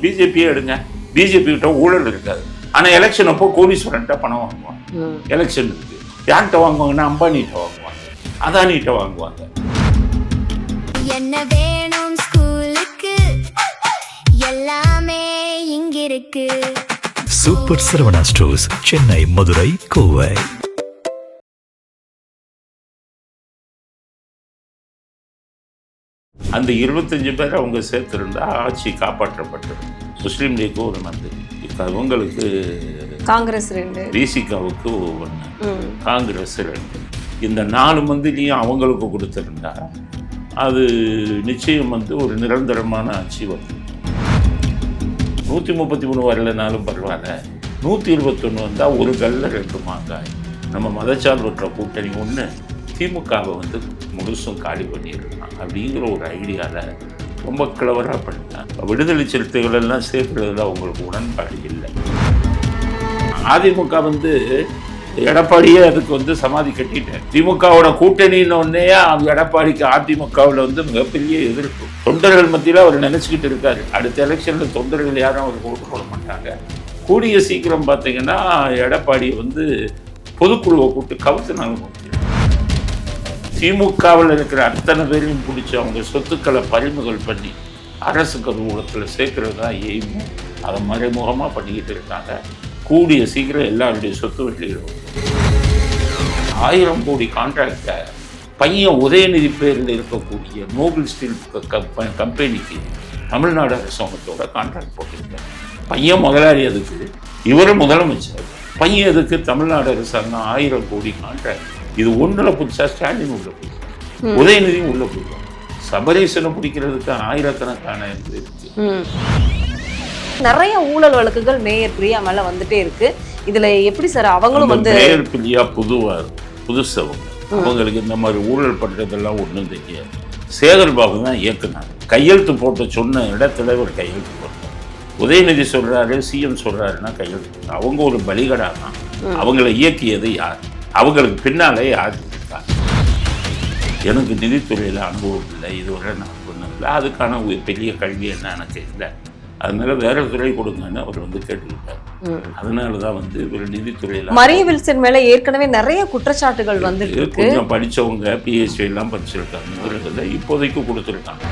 பிஜேபியே எடுங்க, பிஜேபி கிட்ட ஊழல் இருக்காது. ஆனால் எலெக்ஷன் அப்போ கோடீஸ்வரன்ட்ட பணம் வாங்குவாங்க. எலெக்ஷன் இருக்கு, யார்கிட்ட வாங்குவாங்கன்னா அம்பானிகிட்ட வாங்குவாங்க, அதானிகிட்ட வாங்குவாங்க. என்ன வேணும் ஸ்கூலுக்கு, எல்லாமே இங்க இருக்கு. Super Saravana stores, Chennai, Madurai, Kovai. அந்த 25 பேர் அவங்க சேர்த்திருந்தா ஆட்சி காப்பாற்றப்பட்டது. முஸ்லீம் லீக்கு ஒரு மந்திரி, இப்போ அவங்களுக்கு காங்கிரஸ் 2, விசிகாவுக்கு 1, காங்கிரஸ் 2. இந்த 4 மந்திரியும் அவங்களுக்கு கொடுத்திருந்தா அது நிச்சயம் ஒரு நிரந்தரமான ஆட்சி வந்து 133 வரலனாலும் பரவாயில்ல, 121 வந்தால் ஒரு கல்ல 2 மாங்காய். நம்ம மதச்சார்பற்ற கூட்டணி ஒன்று திமுகவை முழுசும் காலி பண்ணிடலாம் அப்படிங்கிற ஒரு ஐடியாவில் ரொம்ப கிளவராக பண்ணிட்டாங்க. விடுதலை சிறுத்தைகள் எல்லாம் சேர்க்கிறதுல அவங்களுக்கு உடன்பாடு இல்லை. அதிமுக எடப்பாடியே அதுக்கு சமாதி கட்டிட்டேன். திமுகவோட கூட்டணின்னு ஒன்னே எடப்பாடிக்கு அதிமுகவில் மிகப்பெரிய எதிர்ப்பு. தொண்டர்கள் மத்தியில் அவர் நினைச்சுக்கிட்டு இருக்காரு, அடுத்த எலெக்ஷனில் தொண்டர்கள் யாரும் அவருக்கு ஓட்டு போட மாட்டாங்க. கூடிய சீக்கிரம் பார்த்தீங்கன்னா எடப்பாடி பொதுக்குழுவை கூட்டு கவுத்துனாங்க. திமுகவில் இருக்கிற அத்தனை பேரையும் பிடிச்சி அவங்க சொத்துக்களை பறிமுதல் பண்ணி அரசு கருவூலத்தில் சேர்க்கறது தான் எய்ம். அதை மறைமுகமாக பண்ணிக்கிட்டு இருக்காங்க. கூடிய சீக்கிரம் எல்லாருடைய சொத்து வெளியிடும். 1000 கோடி கான்ட்ராக்டை பையன் உதயநிதி பேரில் இருக்கக்கூடிய நோபல் ஸ்டீல் கம்பெனிக்கு தமிழ்நாடு அரசாங்கத்தோட கான்ட்ராக்ட் போட்டிருக்காரு. பையன் முதலாளி அதுக்கு, இவரும் முதலமைச்சர். பையன் எதுக்கு தமிழ்நாடு அரசாங்கம் 1000 கோடி கான்ட்ராக்ட். இது ஒன்றில் புதுசாக ஸ்டாலின் உள்ள போயிடும், உதயநிதியும் உள்ள போயிடும். சபரீசனை பிடிக்கிறதுக்கு ஆயிரக்கணக்கான இருக்கு. நிறைய ஊழல் வழக்குகள் மேயர் பிரியா மேல வந்துட்டே இருக்கு. இதுல எப்படி சார் அவங்களும் மேயர் பிரியா புதுசவங்க, அவங்களுக்கு இந்த மாதிரி ஊழல் பண்றதெல்லாம் ஒன்றும் தெரியாது. சேகர் பாபு தான் இயக்குனார். கையெழுத்து போட்டு சொன்ன இடத்துல ஒரு கையெழுத்து போட்டார். உதயநிதி சொல்றாரு, சிஎம் சொல்றாருன்னா கையெழுத்து. அவங்க ஒரு பலிகடா தான். அவங்களை இயக்கியது யார், அவங்களுக்கு பின்னாலே யார் இருக்காங்க. எனக்கு நிதித்துறையில் அனுபவம் இல்லை, இதுவரை நான் பண்ணதில்லை. அதுக்கான ஒரு பெரிய கல்வி என்ன எனக்கு இல்லை. அதனால வேற துறை கொடுங்கன்னு அவர் கேட்டுக்கிட்டார். அதனால தான் ஒரு நிதித்துறையில் மரிய வில்சன் மேல ஏற்கனவே நிறைய குற்றச்சாட்டுகள் கொஞ்சம் படித்தவங்க பிஹெச்டி எல்லாம் படிச்சிருக்காங்க, இப்போதைக்கு கொடுத்துருக்காங்க.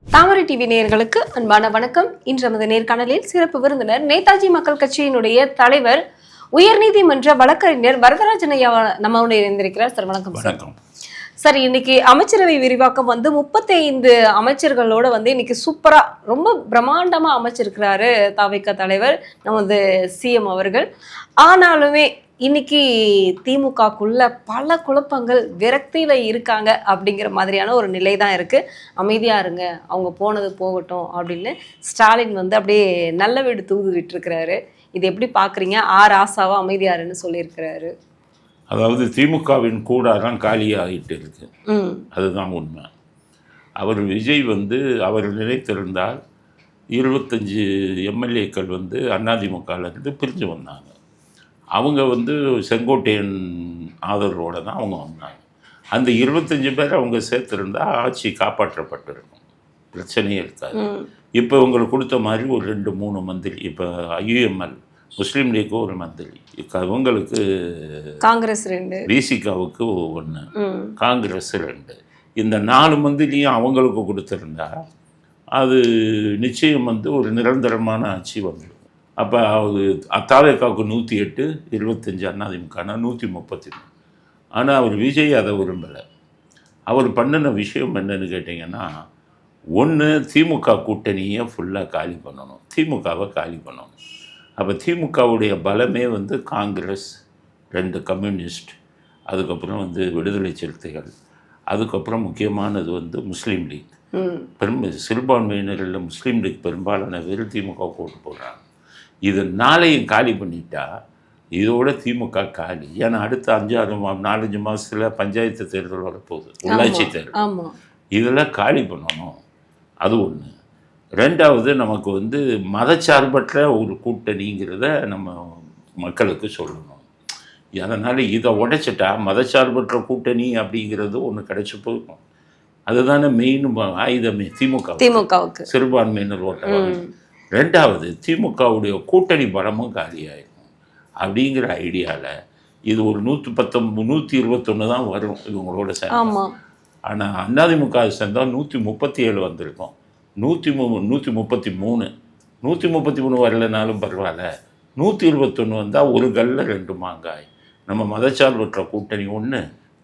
தாமரை டிவி நேயர்களுக்கு அன்பான வணக்கம். இன்று நமது நேர்காணலில் சிறப்பு விருந்தினர் நேதாஜி மக்கள் கட்சியினுடைய தலைவர், உயர்நீதிமன்ற வழக்கறிஞர் வரதராஜன் ஐயா நம்மளுடைய இருந்திருக்கிறார். சார் வணக்கம். வணக்கம் சார். இன்னைக்கு அமைச்சரவை விரிவாக்கம் 35 அமைச்சர்களோட இன்னைக்கு சூப்பரா ரொம்ப பிரம்மாண்டமா அமைச்சிருக்கிறாரு தவிக தலைவர் நமது சிஎம் அவர்கள். ஆனாலுமே இன்னைக்கு திமுகக்குள்ள பல குழப்பங்கள், விரக்தியில இருக்காங்க அப்படிங்கிற மாதிரியான ஒரு நிலை தான் இருக்கு. அமைதியா இருங்க, அவங்க போனது போகட்டும் அப்படின்னு ஸ்டாலின் அப்படியே நல்ல வீடு தூது விட்டுருக்கிறாரு. இது எப்படி பாக்குறீங்க? ராசாவா அமைதியாருன்னு சொல்லியிருக்கிறாரு. அதாவது திமுகவின் கூடாரம் காலியாகிட்டு இருக்கு, அதுதான் உண்மை. அவர் விஜய் அவர் நினைத்திருந்தால் 25 எம்எல்ஏக்கள் அதிமுகலேருந்து பிரிஞ்சு வந்தாங்க. அவங்க செங்கோட்டையன் ஆதரவோடு தான் அவங்க வந்தாங்க. அந்த 25 பேர் அவங்க சேர்த்துருந்தா ஆட்சி காப்பாற்றப்பட்டிருக்கும், பிரச்சனையே இருக்காது. இப்போ இவங்களுக்கு கொடுத்த மாதிரி ஒரு 2-3 மந்திரி, இப்போ ஐயுஎம்எல் முஸ்லீம் லீக்கு ஒரு மந்திரி, இவங்களுக்கு காங்கிரஸ் 2, விசிகாவுக்கு 1, காங்கிரஸ் 2. இந்த 4 மந்திரியும் அவங்களுக்கு கொடுத்துருந்தா அது நிச்சயம் ஒரு நிரந்தரமான ஆட்சி வந்துடும். அப்போ தாவேக்காவுக்கு 108, 25 அதிமுகனா 133. ஆனால் அவர் விஜய் அதை விரும்பலை. அவர் பண்ணின விஷயம் என்னன்னு கேட்டிங்கன்னா, ஒன்று திமுக கூட்டணியை ஃபுல்லாக காலி பண்ணணும், திமுகவை காலி பண்ணணும். அப்போ திமுகவுடைய பலமே காங்கிரஸ், 2 கம்யூனிஸ்ட், அதுக்கப்புறம் விடுதலை சிறுத்தைகள், அதுக்கப்புறம் முக்கியமானது முஸ்லீம் லீக். சிறுபான்மையினரில் முஸ்லீம் லீக் பெரும்பாலான பேர் திமுக ஓட்டு போடுறாங்க. இது நாளையும் காலி பண்ணிட்டா இதோட திமுக காலி. ஏன்னா அடுத்த 4-5 மாதத்தில் பஞ்சாயத்து தேர்தல் வரப்போகுது, உள்ளாட்சி தேர்தல். ஆமாம், இதெல்லாம் காலி பண்ணணும். அது ஒன்று. ரெண்டாவது, நமக்கு வந்து மதச்சார்பற்ற ஒரு கூட்டணிங்கிறத நம்ம மக்களுக்கு சொல்லணும். அதனால் இதை உடைச்சிட்டா மதச்சார்பற்ற கூட்டணி அப்படிங்கிறது ஒன்று கிடைச்சி போகும். அதுதானே மெயின் ஆயுதமே திமுகவுக்கு, சிறுபான்மையினர் ஓட்டவாங்க. ரெண்டாவது, திமுகவுடைய கூட்டணி பலமும் காலியாயிடும் அப்படிங்கிற ஐடியாவில் இது ஒரு 121 தான் வரும் இவங்களோட சேர்ந்து. ஆனால் அதிமுக சேர்ந்தால் 137 வந்திருக்கும். 133 வரலைனாலும் பரவாயில்ல, 121 வந்தால் ஒரு கல்லில் 2 மாங்காய். நம்ம மதச்சார்பற்ற கூட்டணி ஒன்று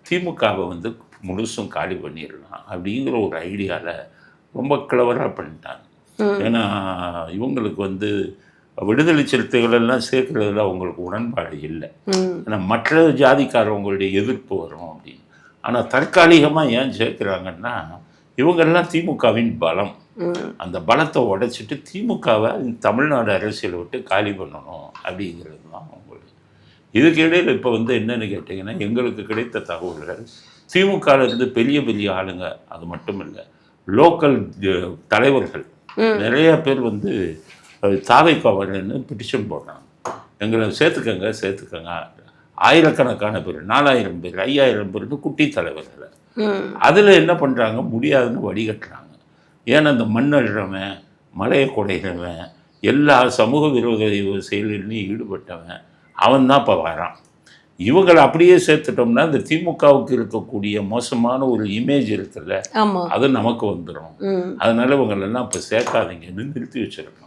திமுகவை வந்து முழுசும் காலி பண்ணிடலாம் அப்படிங்கிற ஒரு ஐடியாவில் ரொம்ப கிளவராக பண்ணிட்டாங்க. ஏன்னா இவங்களுக்கு வந்து விடுதலை சிறுத்தைகளெல்லாம் சேர்க்கறதுல அவங்களுக்கு உடன்பாடு இல்லை. ஏன்னா மற்ற ஜாதிக்காரவங்களுடைய எதிர்ப்பு வரும் அப்படின்னு. ஆனால் தற்காலிகமாக ஏன் சேர்க்குறாங்கன்னா, இவங்கெல்லாம் திமுகவின் பலம். அந்த பலத்தை உடைச்சிட்டு திமுகவை தமிழ்நாடு அரசியலை விட்டு காலி பண்ணணும் அப்படிங்கிறது தான் அவங்களுக்கு. இதுக்கு இடையில் இப்போ வந்து என்னென்னு கேட்டிங்கன்னா, எங்களுக்கு கிடைத்த தகவல்கள் திமுகவிலிருந்து பெரிய பெரிய ஆளுங்க, அது மட்டும் இல்லை, லோக்கல் தலைவர்கள் நிறைய பேர் வந்து தாவைக்காவலன்னு பிட்டிஷன் போடுறாங்க, எங்களை சேர்த்துக்கங்க. ஆயிரக்கணக்கான பேர், 4000 பேர், 5000 பேருக்கு குட்டி தலைவர்களை. அதில் என்ன பண்ணுறாங்க, முடியாதுன்னு வடிகட்டுறாங்க. ஏன்னா இந்த மண்ணழுறவன், மலையை குடைகிறவன், எல்லா சமூக விரோத செயலிலையும் ஈடுபட்டவன் அவன் தான் இப்போ வரான். இவங்களை அப்படியே சேர்த்துட்டோம்னா இந்த திமுகவுக்கு இருக்கக்கூடிய மோசமான ஒரு இமேஜ் இருக்குல்ல, அது நமக்கு வந்துடும். அதனால இவங்களெல்லாம் இப்போ சேர்க்காதீங்கன்னு நிறுத்தி வச்சிருக்கோம்.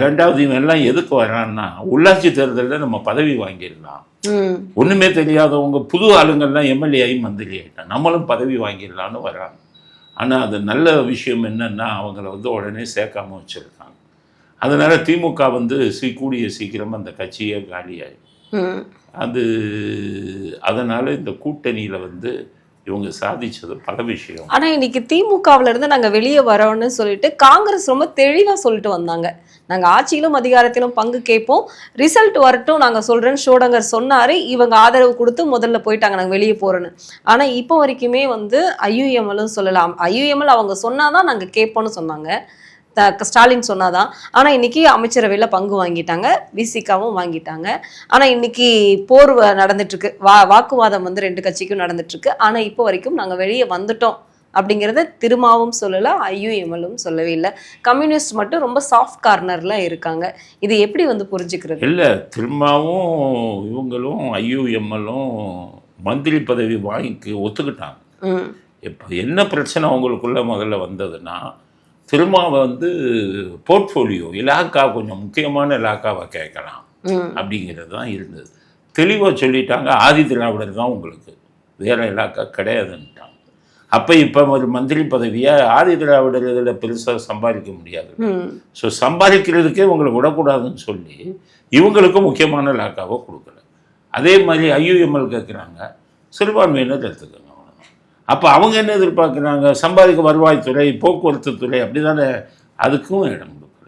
ரெண்டாவது, இவன் எல்லாம் எதுக்கு வரான்னா, உள்ளாட்சி தேர்தலில் நம்ம பதவி வாங்கிடலாம், ஒன்றுமே தெரியாதவங்க புது ஆளுங்கள்லாம் எம்எல்ஏ ஆகி மந்திரி ஆகிட்டான், நம்மளும் பதவி வாங்கிடலான்னு வராங்க. ஆனால் அது நல்ல விஷயம் என்னென்னா, அவங்கள வந்து உடனே சேர்க்காம வச்சுருக்காங்க. அதனால் திமுக வந்து கூடிய சீக்கிரம் அந்த கட்சியே காலியாகும். அது அதனால் இந்த கூட்டணியில் வந்து இவங்க சாதிச்சது பல விஷயம். ஆனால் இன்னைக்கு திமுகவில் இருந்து நாங்கள் வெளியே வரோன்னு சொல்லிட்டு காங்கிரஸ் ரொம்ப தெளிவாக சொல்லிட்டு வந்தாங்க, நாங்கள் ஆட்சியிலும் அதிகாரத்திலும் பங்கு கேட்போம், ரிசல்ட் வரட்டும் நாங்கள் சொல்கிறேன்னு ஷோடங்கர் சொன்னார். இவங்க ஆதரவு கொடுத்து முதல்ல போயிட்டாங்க நாங்கள் வெளியே போகிறோன்னு. ஆனால் இப்போ வரைக்குமே வந்து ஐயுஎம்எல்லும் சொல்லலாம், ஐயுஎம்எல் அவங்க சொன்னாதான் நாங்கள் கேட்போன்னு சொன்னாங்க, ஸ்டாலின் சொன்னாதான். ஆனால் இன்னைக்கு அமைச்சரவையில் பங்கு வாங்கிட்டாங்க, விசிகாவும் வாங்கிட்டாங்க. ஆனால் இன்னைக்கு போர் நடந்துட்டு இருக்கு, வாக்குவாதம் வந்து 2 கட்சிக்கும் நடந்துட்டு இருக்கு. ஆனால் இப்போ வரைக்கும் நாங்கள் வெளியே வந்துட்டோம் அப்படிங்கிறத திருமாவும் சொல்லலை, ஐயுஎம்எல்லும் சொல்லவே இல்லை. கம்யூனிஸ்ட் மட்டும் ரொம்ப சாஃப்ட் கார்னர்ல இருக்காங்க. இது எப்படி வந்து புரிஞ்சுக்கிறது? இல்லை, திருமாவும் இவங்களும் ஐயுஎம்எல்லும் மந்திரி பதவி வாங்கி ஒத்துக்கிட்டாங்க. இப்போ என்ன பிரச்சனை அவங்களுக்குள்ள முதல்ல வந்ததுன்னா, திருமாவை வந்து போர்ட்ஃபோலியோ இலாக்கா கொஞ்சம் முக்கியமான இலாக்காவை கேட்கலாம் அப்படிங்கிறது தான் இருந்தது. தெளிவாக சொல்லிட்டாங்க, ஆதி திராவிடர் தான் உங்களுக்கு, வேற இலாக்கா கிடையாதுன்ட்டாங்க. அப்போ இப்போ ஒரு மந்திரி பதவியை ஆதி திராவிடர் இதில் பெருசாக சம்பாதிக்க முடியாது. ஸோ சம்பாதிக்கிறதுக்கே உங்களை விடக்கூடாதுன்னு சொல்லி இவங்களுக்கும் முக்கியமான இலாக்காவை கொடுக்கல. அதே மாதிரி ஐயுஎம்எல் கேட்குறாங்க, சிறுபான்மையினர் எடுத்துக்கோங்க. அப்போ அவங்க என்ன எதிர்பார்க்குறாங்க, சம்பாதிக்க வருவாய்த்துறை, போக்குவரத்து துறை, அப்படி தானே, அதுக்கும் இடம் கொடுக்கல.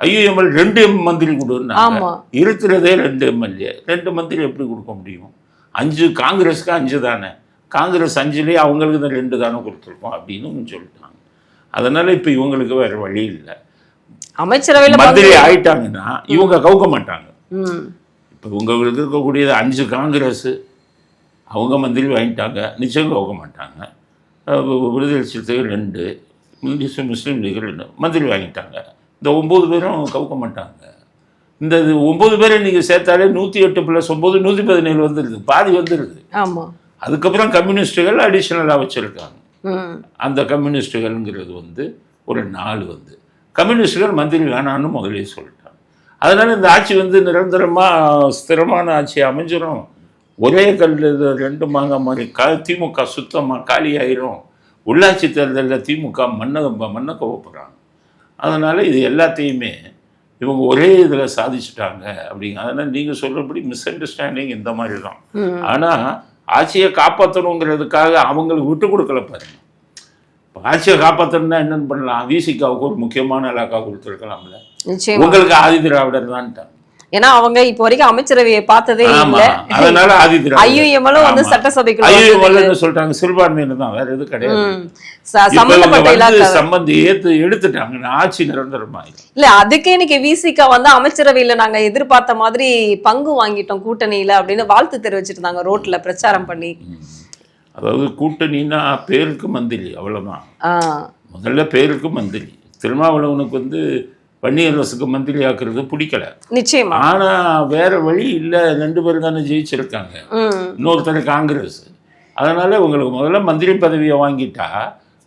ஐயுஎம்எல் 2 மந்திரி கொடுன்னாங்க, இருக்கிறதே 2 எம்எல்ஏ, 2 மந்திரி எப்படி கொடுக்க முடியும்? 5 காங்கிரஸுக்கு 5 தானே, காங்கிரஸ் 5லேயே அவங்களுக்கு தான் 2 தானே கொடுத்துருக்கோம் அப்படின்னு சொல்லிட்டாங்க. அதனால் இப்போ இவங்களுக்கு வேறு வழி இல்லை. அமைச்சரவையில் மந்திரி ஆயிட்டாங்கன்னா இவங்க கவுக்க மாட்டாங்க. இப்போ உங்களுக்கு இருக்கக்கூடியது 5 காங்கிரஸு, அவங்க மந்திரி வாங்கிட்டாங்க, நிச்சயம் கவுக்க மாட்டாங்க. விடுதலை சிறுத்தைகள் 2, முஸ்லீம் லீக் 2 மந்திரி வாங்கிட்டாங்க. இந்த 9 பேரும் கவுக்க மாட்டாங்க. இந்த 9 பேரை நீங்கள் சேர்த்தாலே 108 + 9 117 வந்துடுது, பாதி வந்துடுது. ஆமாம். அதுக்கப்புறம் கம்யூனிஸ்டுகள் அடிஷ்னலாக வச்சுருக்காங்க. அந்த கம்யூனிஸ்டுகள்ங்கிறது வந்து ஒரு 4 வந்து கம்யூனிஸ்டுகள் மந்திரி வேணான்னு முதலே சொல்லிட்டாங்க. அதனால் இந்த ஆட்சி வந்து நிரந்தரமாக ஸ்திரமான ஆட்சி அமைஞ்சிடும். ஒரே கல் 2 மாங்காய் மாதிரி திமுக சுத்தமாக காலியாயிரும். உள்ளாட்சி தேர்தலில் திமுக மண்ணை கவப்புறாங்க. அதனால் இது எல்லாத்தையுமே இவங்க ஒரே இதில் சாதிச்சுட்டாங்க அப்படிங்க. அதனால் நீங்கள் சொல்கிறபடி மிஸ் அண்டர்ஸ்டாண்டிங் இந்த மாதிரி தான். ஆனால் ஆட்சியை காப்பாற்றணுங்கிறதுக்காக அவங்களுக்கு விட்டு கொடுக்கல பாருங்க. இப்போ ஆட்சியை காப்பாற்றணும்னா என்னென்னு பண்ணலாம், விசிகாவுக்கு ஒரு முக்கியமான இலாக்கா கொடுத்துருக்கலாம்ல, உங்களுக்கு ஆதி திராவிடர் தான்ட்டாங்க. ஏன்னா அவங்க இப்ப வரைக்கும் அமைச்சரவையை பார்த்ததே ஆமா இல்ல. அதனால ஐயுஎம்எலும் வந்து சட்டசபைக்குள்ள ஐயுஎம்எல் சொல்லிட்டாங்க சிறுபான்மையினர் தான், வேற எதுவும் கிடையாது. சம்பந்தப்பட்ட இலாக்கா சம்பந்தி எடுத்துட்டாங்க, ஆட்சி நிரந்தரமா இல்ல. அதுக்கே இன்னைக்கு விசிகா வந்து அமைச்சரவையில நாங்க எதிர்பார்த்த மாதிரி பங்கு வாங்கிட்டோம் கூட்டணியில அப்படின்னு வாழ்த்து தெரிவிச்சிட்டு இருந்தாங்க ரோட்ல பிரச்சாரம் பண்ணி. அதாவது கூட்டணின்னா பேருக்கு மந்திரி, அவ்வளவுதான். முதல்ல பேருக்கு மந்திரி. திருமாவளவனுக்கு வந்து பன்னீரரசுக்கு மந்திரி ஆக்குறது பிடிக்கல, நிச்சயமா. ஆனா வேற வழி இல்ல, 2 பேரும் தானே ஜெயிச்சிருக்காங்க, இன்னொருத்தர் காங்கிரஸ். அதனால உங்களுக்கு முதல்ல மந்திரி பதவியை வாங்கிட்டா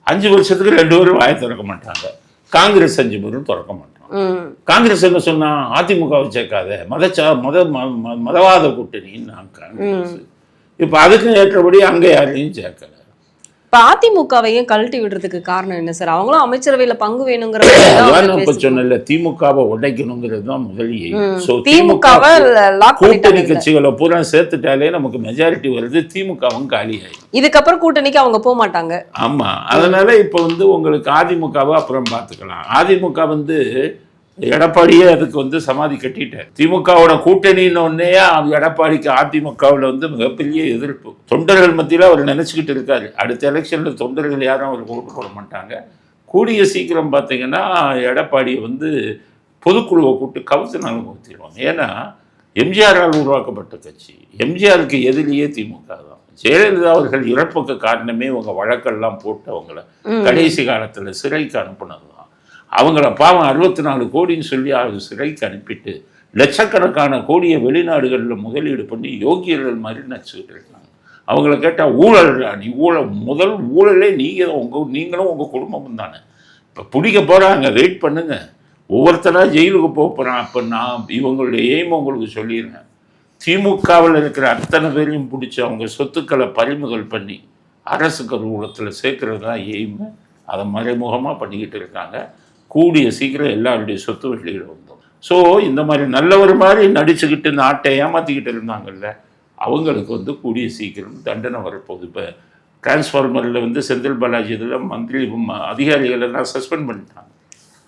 5 வருஷத்துக்கு 2 பேரும் வாயை திறக்க மாட்டாங்க. காங்கிரஸ் 5 பேரும் திறக்க மாட்டாங்க. காங்கிரஸ் என்ன சொன்னா, அதிமுகவை சேர்க்காத, மதவாத கூட்டணின்னு காங்கிரஸ். இப்ப அதுக்கு ஏற்றபடி அங்க யாரையும் சேர்க்கல. இப்ப அதிமுகவையும் கழட்டி விடுறதுக்கு காரணம் என்ன சார்? அவங்களும் அமைச்சரவையில பங்கு வேணுங்கிற சொன்ன திமுகவை உடைக்கணுங்கிறது தான் முதலியே. திமுகவை கூட்டணி கட்சிகளை பூரா சேர்த்துட்டாலே நமக்கு மெஜாரிட்டி வருது, திமுகவும் காலியாயி. இதுக்கப்புறம் கூட்டணிக்கு அவங்க போக மாட்டாங்க. ஆமா, அதனால இப்ப வந்து உங்களுக்கு அதிமுகவை அப்புறம் பார்த்துக்கலாம். அதிமுக வந்து எடப்பாடியே அதுக்கு வந்து சமாதி கட்டிட்டார். திமுகவோட கூட்டணின்னு எடப்பாடிக்கு அதிமுகவில் வந்து மிகப்பெரிய எதிர்ப்பு. தொண்டர்கள் மத்தியில் அவர் நினைச்சுக்கிட்டு இருக்காரு, அடுத்த எலெக்ஷன்ல தொண்டர்கள் யாரும் அவர் ஓட்டு போட மாட்டாங்க. கூடிய சீக்கிரம் பார்த்தீங்கன்னா எடப்பாடியை வந்து பொதுக்குழுவை கூப்பிட்டு கவுத்தினாலும் ஊற்றிடுவாங்க. ஏன்னா எம்ஜிஆரால் உருவாக்கப்பட்ட கட்சி, எம்ஜிஆருக்கு எதிரியே திமுக தான். ஜெயலலிதா அவர்கள் இறப்புக்கு காரணமே உங்க வழக்கெல்லாம் போட்டு அவங்கள கடைசி காலத்தில் சிறைக்கு அனுப்புனது. அவங்கள பாவம் 64 கோடின்னு சொல்லி அது சிறைக்கு அனுப்பிட்டு லட்சக்கணக்கான கோடியை வெளிநாடுகளில் முதலீடு பண்ணி யோகியர்கள் மாதிரி நடிச்சுக்கிட்டு இருக்காங்க. அவங்கள கேட்டால் ஊழல், நீ முதல் ஊழலே நீங்களும் உங்கள் குடும்பமும் தானே. இப்போ பிடிக்க போகிறாங்க, வெயிட் பண்ணுங்க, ஒவ்வொருத்தராக ஜெயிலுக்கு போக போகிறான். அப்போ நான் இவங்களுடைய எய்ம் உங்களுக்கு சொல்லிடுறேன். திமுகவில் இருக்கிற அத்தனை பேரையும் பிடிச்சி அவங்க சொத்துக்களை பறிமுதல் பண்ணி அரசு கருவூலத்தில் சேர்க்கறது தான் எய்மு. அதை மறைமுகமாக பண்ணிக்கிட்டு இருக்காங்க. கூடிய சீக்கிரம் எல்லாருடைய சொத்து வெளியிட வந்தோம். ஸோ இந்த மாதிரி நல்லவர் மாதிரி நடிச்சுக்கிட்டு நாட்டை ஏமாற்றிக்கிட்டு இருந்தாங்கல்ல, அவங்களுக்கு வந்து கூடிய சீக்கிரம் தண்டனை வரப்போகுது. இப்போ டிரான்ஸ்ஃபார்மரில் வந்து செந்தில் பாலாஜி இதில் மந்திரி அதிகாரிகள் எல்லாம் சஸ்பெண்ட் பண்ணிட்டாங்க.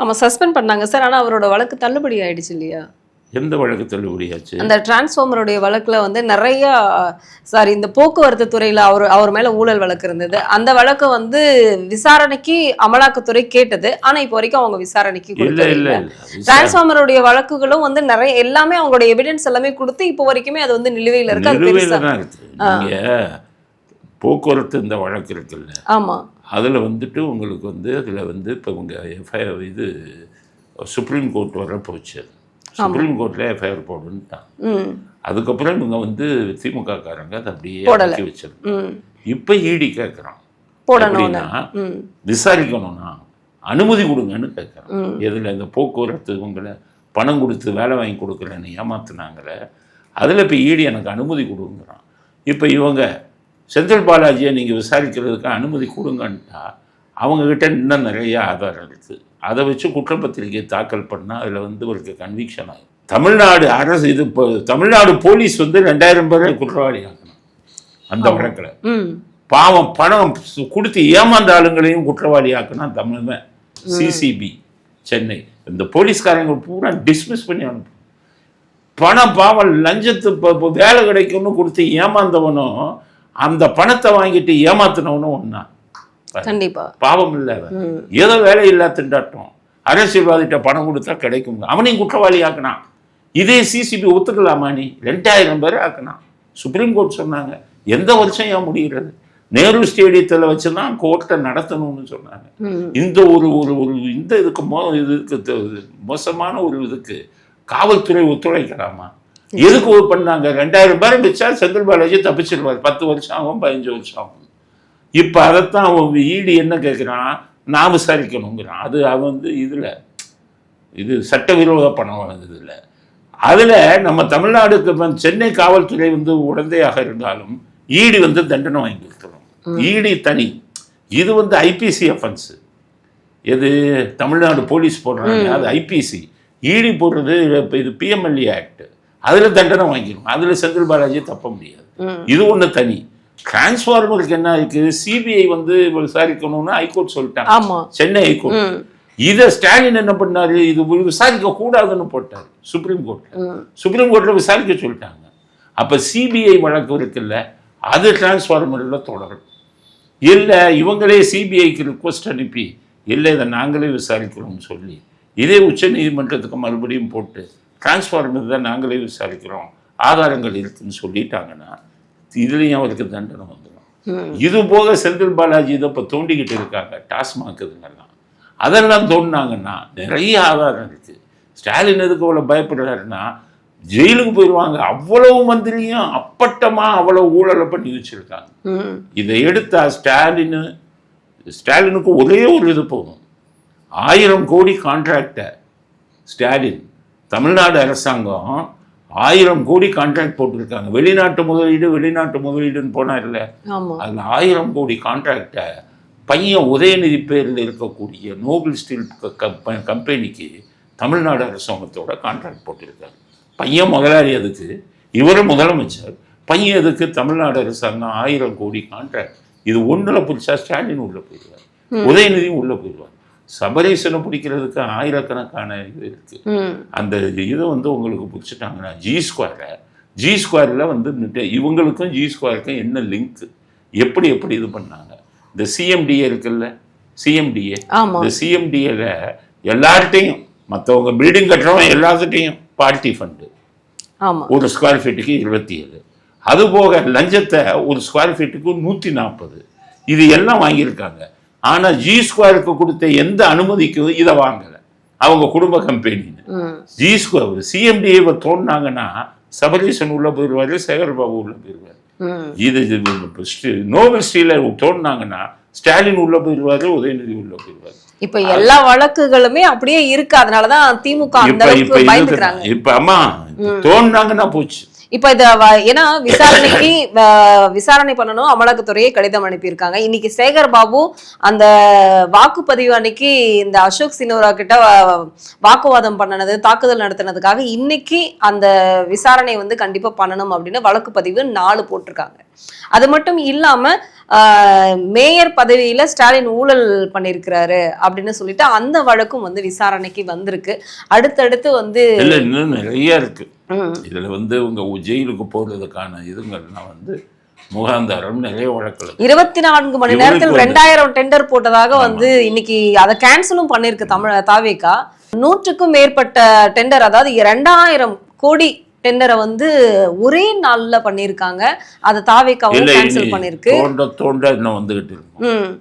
ஆமாம், சஸ்பெண்ட் பண்ணாங்க சார். ஆனால் அவரோட வழக்கு தள்ளுபடி ஆயிடுச்சு இல்லையா? எந்த வழக்கு தள்ளுபடியாச்சு? அந்த டிரான்ஸ்ஃபார்மருடைய வழக்குல வந்து நிறைய சாரி இந்த போக்குவரத்து துறையில அவர் மேல ஊழல் வழக்கு இருந்தது. அந்த வழக்கு வந்து விசாரணைக்கு அமலாக்கத்துறை கேட்டது, ஆனா இப்போ வரைக்கும் அவங்க விசாரணைக்கு கொடுக்கல. டிரான்ஸ்ஃபார்மருடைய வழக்குகளும் வந்து நிறைய எல்லாமே அவங்களுடைய எவிடன்ஸ் எல்லாமே கொடுத்து இப்போ வரைக்குமே அது வந்து நிலுவையில் இருக்கு. போக்குவரத்து இந்த வழக்கு இருக்குல்ல, ஆமா, அதுல வந்துட்டு உங்களுக்கு வந்து அதுல வந்து இப்போ உங்க இது சுப்ரீம் கோர்ட் வர போச்சு. சுப்ரீம் கோர்ட்ல எஃப்ஐஆர் போடுன்ட்டான். அதுக்கப்புறம் இவங்க வந்து திமுக காரங்க அதை அப்படியே அடக்கி வச்சிருக்காங்க. இப்போ இடி கேட்குறான், அப்படின்னா விசாரிக்கணும்னா அனுமதி கொடுங்கன்னு கேட்குறான். எதில் இந்த போக்குவரத்து உங்களை பணம் கொடுத்து வேலை வாங்கி கொடுக்குறேன்னு ஏமாத்துனாங்களே, அதில் இப்போ இடி எனக்கு அனுமதி கொடுங்குறான். இப்போ இவங்க செந்தில் பாலாஜியை நீங்கள் விசாரிக்கிறதுக்கு அனுமதி கொடுங்கன்ட்டா அவங்கக்கிட்ட இன்னும் நிறைய ஆதாரம் இருக்குது. அதை வச்சு குற்றப்பத்திரிகை தாக்கல் பண்ணால் அதில் வந்து ஒரு கன்விக்ஷன் ஆகும். தமிழ்நாடு அரசு இது இப்போ தமிழ்நாடு போலீஸ் வந்து 2000 பேரை குற்றவாளி ஆக்கணும் அந்த வழக்கில். பாவம் பணம் கொடுத்து ஏமாந்த ஆளுங்களையும் குற்றவாளி ஆக்கணும் தமிழ்மை. சிசிபி சென்னை இந்த போலீஸ்காரங்க பூரா டிஸ்மிஸ் பண்ணி அனுப்பும். பணம் பாவம் லஞ்சத்து இப்போ வேலை கிடைக்கும்னு கொடுத்து ஏமாந்தவனும் அந்த பணத்தை வாங்கிட்டு ஏமாத்தினவனும் ஒன்றா. கண்டிப்பா பாவம் இல்லை, ஏதோ வேலை இல்லா திண்டாட்டம், அரசியல்வாதிட்ட பணம் கொடுத்தா கிடைக்கும், அவனையும் குற்றவாளி ஆக்கினான். இதே சிசிபி ஒத்துக்கலாமா? நீ 2000 பேரை ஆக்கினான். சுப்ரீம் கோர்ட் சொன்னாங்க எந்த வருஷம் ஏன் முடிகிறது, நேரு ஸ்டேடியத்தில் வச்சுதான் கோர்ட்டை நடத்தணும்னு சொன்னாங்க. இந்த ஒரு இந்த இதுக்கு மோசமான ஒரு இதுக்கு காவல்துறை ஒத்துழைக்கலாமா? எதுக்கு பண்ணாங்க? 2000 பேரை வச்சா செந்தில் பாலாஜி தப்பிச்சிருவார். 10 வருஷம் ஆகும், 15 வருஷம் ஆகும். இப்போ அதைத்தான் அவன் ஈடு என்ன கேட்குறான், நான் விசாரிக்கணுங்கிறான். அது அவன் வந்து இதில் இது சட்டவிரோத பணம் வந்ததில்ல. அதில் நம்ம தமிழ்நாடுக்கு சென்னை காவல்துறை வந்து உடந்தையாக இருந்தாலும் ஈடி வந்து தண்டனை வாங்கி கொடுத்துரும். ஈடி தனி, இது வந்து ஐபிசி அஃபென்ஸு. எது தமிழ்நாடு போலீஸ் போடுறாங்க அது ஐபிசி. ஈடி போடுறது இது பிஎம்எல்ஏ ஆக்ட், அதில் தண்டனை வாங்கிடும். அதில் செந்தில் பாலாஜி தப்ப முடியாது. இது ஒன்று தனி. டிரான்ஸ்ஃபார்மருக்கு என்ன இருக்கு, சிபிஐ வந்து விசாரிக்கணும்னு ஹைகோர்ட் சொல்லிட்டாங்க, சென்னை ஹைகோர்ட். இதை ஸ்டாலின் என்ன பண்ணாரு, இது விசாரிக்க கூடாதுன்னு போட்டார் சுப்ரீம் கோர்ட்ல. சுப்ரீம் கோர்ட்ல விசாரிக்க சொல்லிட்டாங்க. அப்ப சிபிஐ வழக்கு இருக்குல்ல, அது டிரான்ஸ்ஃபார்மர்ல தொடரும். இல்லை இவங்களே சிபிஐக்கு ரிக்வஸ்ட் அனுப்பி இல்லை இதை நாங்களே விசாரிக்கிறோம்னு சொல்லி இதே உச்ச நீதிமன்றத்துக்கு மறுபடியும் போட்டு டிரான்ஸ்ஃபார்மர் தான் நாங்களே விசாரிக்கிறோம், ஆதாரங்கள் இருக்குன்னு சொல்லிட்டாங்கன்னா இதுலேயும் அவருக்கு தண்டனை வந்துடும். இது போக செந்தில் பாலாஜி இதை இப்போ தோண்டிக்கிட்டு இருக்காங்க, டாஸ்மாக் இதுங்கெல்லாம். அதெல்லாம் தோண்டினாங்கன்னா நிறைய ஆதாரம் இருக்குது. ஸ்டாலின் எதுக்கு அவ்வளோ பயப்படுறாருன்னா ஜெயிலுக்கு போயிடுவாங்க. அவ்வளவு மந்திரியும் அப்பட்டமாக அவ்வளவு ஊழலை பண்ணி வச்சுருக்காங்க. இதை எடுத்தா ஸ்டாலினுக்கு ஒரே ஒரு இது போகும். 1000 கோடி கான்ட்ராக்டை ஸ்டாலின் தமிழ்நாடு அரசாங்கம் 1000 கோடி கான்ட்ராக்ட் போட்டிருக்காங்க. வெளிநாட்டு முதலீடுன்னு போனா இல்லை, அதில் 1000 கோடி கான்ட்ராக்டை பையன் உதயநிதி பேரில் இருக்கக்கூடிய நோபல் ஸ்டீல் கம்பெனிக்கு தமிழ்நாடு அரசாங்கத்தோட கான்ட்ராக்ட் போட்டிருக்காரு. பையன் முதலாளி அதுக்கு, இவரும் முதலமைச்சர். பையன் அதுக்கு தமிழ்நாடு அரசாங்கம் 1000 கோடி கான்ட்ராக்ட். இது ஒன்றில் பிடிச்சா ஸ்டாலின் உள்ளே போயிடுவார், உதயநிதியும் உள்ளே போயிடுவார். சபரீசனை பிடிக்கிறதுக்கு ஆயிரக்கணக்கான இது இருக்கு. அந்த இதை உங்களுக்கு பிடிச்சிட்டாங்கன்னா ஜி ஸ்கொயரில் இவங்களுக்கும் ஜி ஸ்கொயருக்கும் என்ன லிங்க், எப்படி இது பண்ணாங்க. இந்த சிஎம்டிஏ இருக்குல்ல, சிஎம்டிஏ, இந்த சிஎம்டிஏல எல்லார்ட்டையும் மற்றவங்க பில்டிங் கட்டுறவங்க எல்லாத்துட்டையும் பார்ட்டி ஃபண்டு ஒரு ஸ்கொயர் ஃபீட்டுக்கு 27, அதுபோக லஞ்சத்தை ஒரு ஸ்கொயர் ஃபீட்டுக்கு 140, இது எல்லாம் வாங்கியிருக்காங்க. ஆனால் ஜி ஸ்கொயருக்கு கொடுத்த எந்த அனுமதிக்கும் இதை வாங்கலை அவங்க குடும்ப கம்பெனின்னு. ஜி ஸ்கொயர் சிஎம்டிஏ தோணுனாங்கன்னா சபரீசன் உள்ள போயிடுவாரு, சேகர்பாபு உள்ள போயிடுவாரு. இது நோபல் ஸ்டீல தோணுனாங்கன்னா ஸ்டாலின் உள்ள போயிடுவாரு, உதயநிதி உள்ள போயிடுவாரு. இப்ப எல்லா வழக்குகளுமே அப்படியே இருக்கு. அதனாலதான் திமுக அந்த அளவுக்கு பயந்துக்கிறாங்க. இப்ப அம்மா தோணுனாங்கன்னா போச்சு. இப்ப இத ஏன்னா விசாரணை பண்ணணும், அமலாக்கத்துறையை கடிதம் அனுப்பியிருக்காங்க. இன்னைக்கு சேகர் பாபு அந்த வாக்குப்பதிவு அன்னைக்கு இந்த அசோக் சினோரா கிட்ட வாக்குவாதம் பண்ணனது, தாக்குதல் நடத்தினதுக்காக இன்னைக்கு அந்த விசாரணை கண்டிப்பா பண்ணணும் அப்படின்னு வழக்கு பதிவு 4 போட்டிருக்காங்க. அது மட்டும் இல்லாம மேயர் பதவியில ஸ்டாலின் ஊழல் பண்ணிருக்கிறாரு அப்படின்னு சொல்லிட்டு அந்த வழக்கும் விசாரணைக்கு வந்திருக்கு. அடுத்தடுத்து இன்னும் நிறைய இருக்கு. இதுல உங்க ஜெயிலுக்கு போறதுக்கான இதுங்கள்லாம் முகாந்தாரம் நிறைய வழக்கு 24 மணி நேரத்தில் 2000 டெண்டர் போட்டதாக இன்னைக்கு அதை கேன்சலும் பண்ணிருக்கு தாவேகா. 100க்கும் மேற்பட்ட டெண்டர், அதாவது 2000 கோடி டெண்டரை ஒரே நாள்ல பண்ணிருக்காங்க. அதை தாவேகாவும் கேன்சல் பண்ணிருக்கு. தோண்ட இன்னும் வந்துகிட்டு இருக்கும்.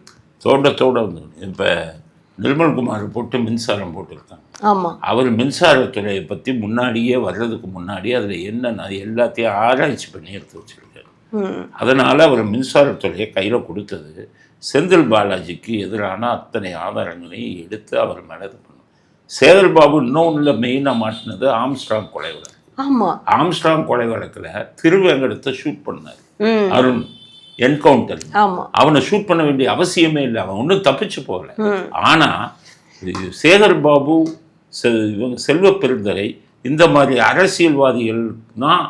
தோண்ட இப்ப நிர்மல்குமார் போட்டு மின்சாரம் போட்டிருக்காங்க. அவர் மின்சாரத்துறையை பற்றி முன்னாடியே வர்றதுக்கு முன்னாடி அதில் என்னென்ன எல்லாத்தையும் ஆராய்ச்சி பண்ணி எடுத்து வச்சிருக்காரு. அதனால் அவர் மின்சாரத்துறையை கையில் கொடுத்தது செந்தில் பாலாஜிக்கு எதிரான அத்தனை ஆதாரங்களையும் எடுத்து அவர் மேலே இது பண்ணும். சேகர் பாபு இன்னொன்றுல மெயினாக மாட்டினது ஆம்ஸ்ட்ராங் கொலை வழக்கு. ஆம்ஸ்ட்ராங் கொலை வழக்கில் திருவேங்கடத்தை ஷூட் பண்ணார் அருண், என்கவுண்டர். அவனை ஷூட் பண்ண வேண்டிய அவசியமே இல்லை, அவன் ஒன்றும் தப்பிச்சு போகல. ஆனால் சேகர் பாபு, செல்வ பெருந்தகை, இந்த மாதிரி அரசியல்வாதிகள் தான்